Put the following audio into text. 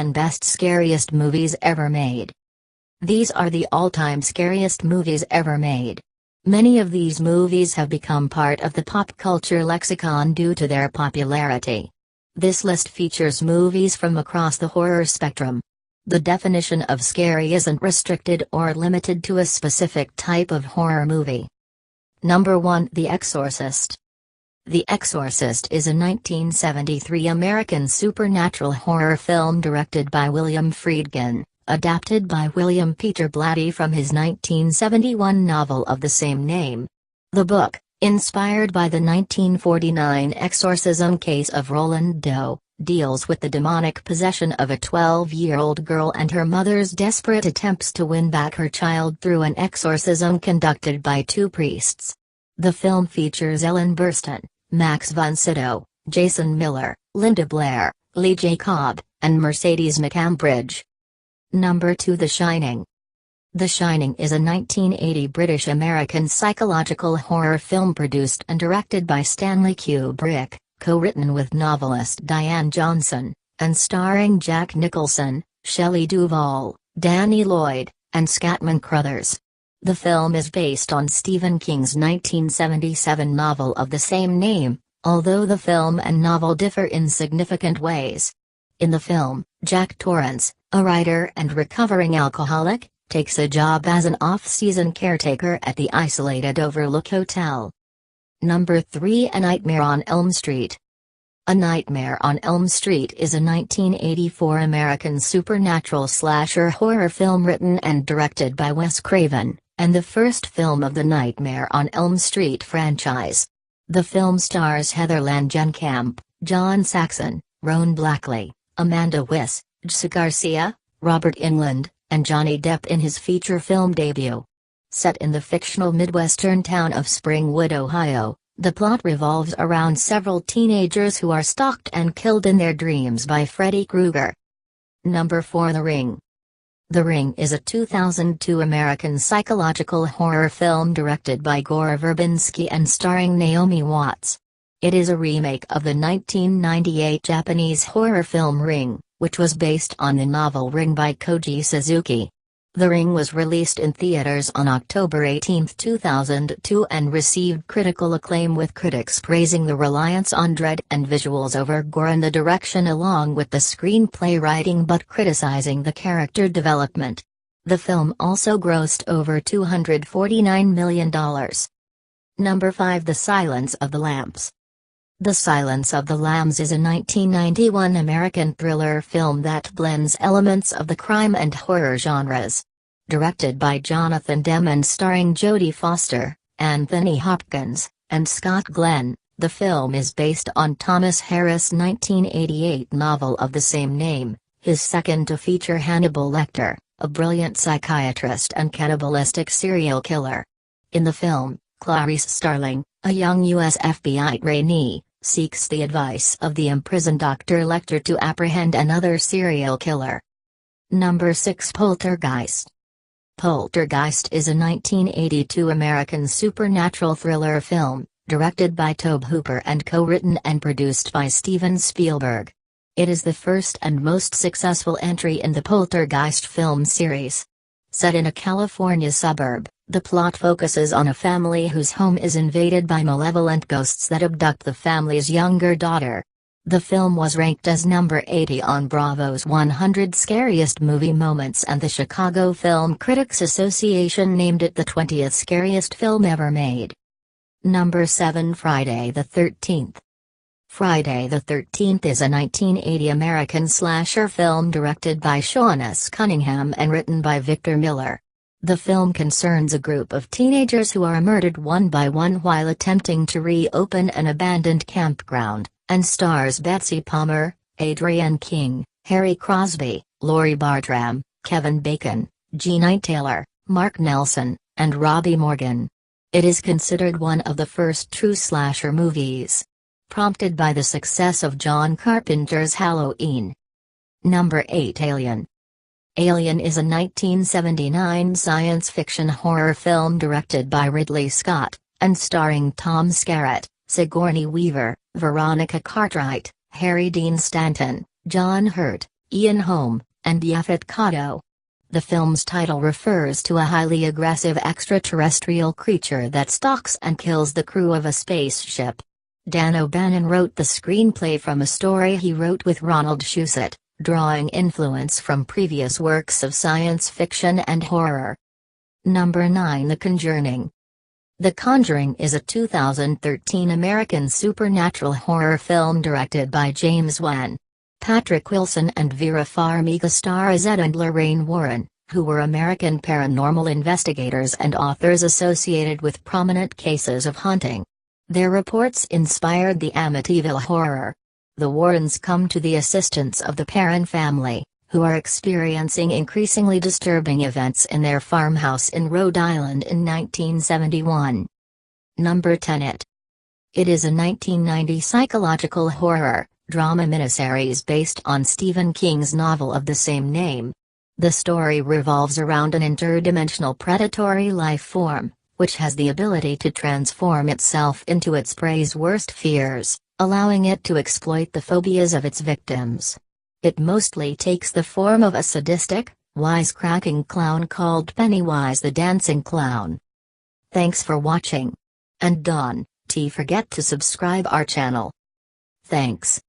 10 best scariest movies ever made. These are the all-time scariest movies ever made. Many of these movies have become part of the pop culture lexicon due to their popularity. This list features movies from across the horror spectrum. The definition of scary isn't restricted or limited to a specific type of horror movie. Number 1. The Exorcist. The Exorcist is a 1973 American supernatural horror film directed by William Friedkin, adapted by William Peter Blatty from his 1971 novel of the same name. The book, inspired by the 1949 exorcism case of Roland Doe, deals with the demonic possession of a 12-year-old girl and her mother's desperate attempts to win back her child through an exorcism conducted by two priests. The film features Ellen Burstyn, Max von Sydow, Jason Miller, Linda Blair, Lee J. Cobb, and Mercedes McCambridge. Number 2. The Shining. The Shining is a 1980 British-American psychological horror film produced and directed by Stanley Kubrick, co-written with novelist Diane Johnson, and starring Jack Nicholson, Shelley Duvall, Danny Lloyd, and Scatman Crothers. The film is based on Stephen King's 1977 novel of the same name, although the film and novel differ in significant ways. In the film, Jack Torrance, a writer and recovering alcoholic, takes a job as an off-season caretaker at the isolated Overlook Hotel. Number 3. A Nightmare on Elm Street. A Nightmare on Elm Street is a 1984 American supernatural slasher horror film written and directed by Wes Craven, and the first film of the Nightmare on Elm Street franchise. The film stars Heather Langenkamp, John Saxon, Roan Blackley, Amanda Wyss, Jessica Garcia, Robert Englund, and Johnny Depp in his feature film debut. Set in the fictional Midwestern town of Springwood, Ohio, the plot revolves around several teenagers who are stalked and killed in their dreams by Freddy Krueger. Number 4. The Ring. The Ring is a 2002 American psychological horror film directed by Gore Verbinski and starring Naomi Watts. It is a remake of the 1998 Japanese horror film Ring, which was based on the novel Ring by Koji Suzuki. The Ring was released in theaters on October 18, 2002 and received critical acclaim, with critics praising the reliance on dread and visuals over gore and the direction along with the screenplay writing, but criticizing the character development. The film also grossed over $249 million. Number 5. The Silence of the Lambs. The Silence of the Lambs is a 1991 American thriller film that blends elements of the crime and horror genres. Directed by Jonathan Demme and starring Jodie Foster, Anthony Hopkins, and Scott Glenn, the film is based on Thomas Harris' 1988 novel of the same name, his second to feature Hannibal Lecter, a brilliant psychiatrist and cannibalistic serial killer. In the film, Clarice Starling, a young U.S. FBI trainee, seeks the advice of the imprisoned Dr. Lecter to apprehend another serial killer. Number 6. Poltergeist. Poltergeist is a 1982 American supernatural thriller film, directed by Tobe Hooper and co-written and produced by Steven Spielberg. It is the first and most successful entry in the Poltergeist film series. Set in a California suburb, the plot focuses on a family whose home is invaded by malevolent ghosts that abduct the family's younger daughter. The film was ranked as number 80 on Bravo's 100 Scariest Movie Moments, and the Chicago Film Critics Association named it the 20th scariest film ever made. Number 7. Friday the 13th. Friday the 13th is a 1980 American slasher film directed by Sean S. Cunningham and written by Victor Miller. The film concerns a group of teenagers who are murdered one by one while attempting to reopen an abandoned campground, and stars Betsy Palmer, Adrienne King, Harry Crosby, Laurie Bartram, Kevin Bacon, Jeanine Taylor, Mark Nelson, and Robbie Morgan. It is considered one of the first true slasher movies, prompted by the success of John Carpenter's Halloween. Number 8. Alien. Alien is a 1979 science fiction horror film directed by Ridley Scott, and starring Tom Skerritt, Sigourney Weaver, Veronica Cartwright, Harry Dean Stanton, John Hurt, Ian Holm, and Yaphet Kotto. The film's title refers to a highly aggressive extraterrestrial creature that stalks and kills the crew of a spaceship. Dan O'Bannon wrote the screenplay from a story he wrote with Ronald Shusett, drawing influence from previous works of science fiction and horror. Number 9. The Conjuring. The Conjuring is a 2013 American supernatural horror film directed by James Wan. Patrick Wilson and Vera Farmiga star as Ed and Lorraine Warren, who were American paranormal investigators and authors associated with prominent cases of haunting. Their reports inspired the Amityville Horror. The Warrens come to the assistance of the Perron family, who are experiencing increasingly disturbing events in their farmhouse in Rhode Island in 1971. Number 10. It is a 1990 psychological horror drama miniseries based on Stephen King's novel of the same name. The story revolves around an interdimensional predatory life form, which has the ability to transform itself into its prey's worst fears, allowing it to exploit the phobias of its victims. It mostly takes the form of a sadistic, wisecracking clown called Pennywise the Dancing Clown. Thanks for watching. And don't forget to subscribe our channel. Thanks.